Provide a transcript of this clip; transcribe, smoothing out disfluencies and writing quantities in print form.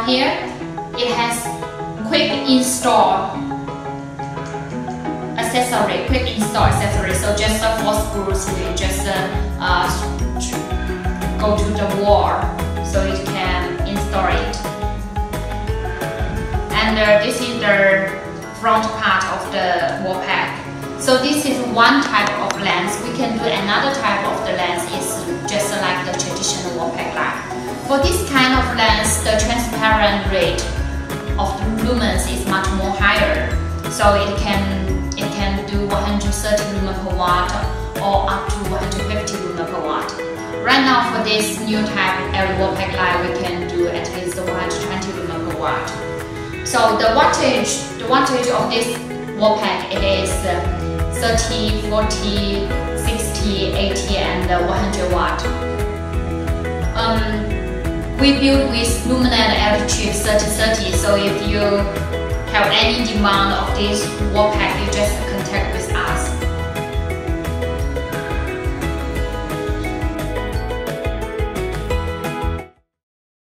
down here, it has quick install accessory. So just 4 screws, you just go to the wall, so you can install it. And this is the front part of the Wallpack. So this is one type of lens. We can do another type of the lens is just like the traditional Wallpack line. For this kind of lens, the transparent rate of the lumens is much more higher. So it can do 130 lumen per watt or up to 150 lumen per watt. Right now for this new type LED Wallpack light, we can do at least 120 lumen per watt. So the wattage of this Wallpack, it is 30, 40, 60, 80 and 100 watt. We build with Luminous LED chip 3030, so if you have any demand of this Wallpack, you just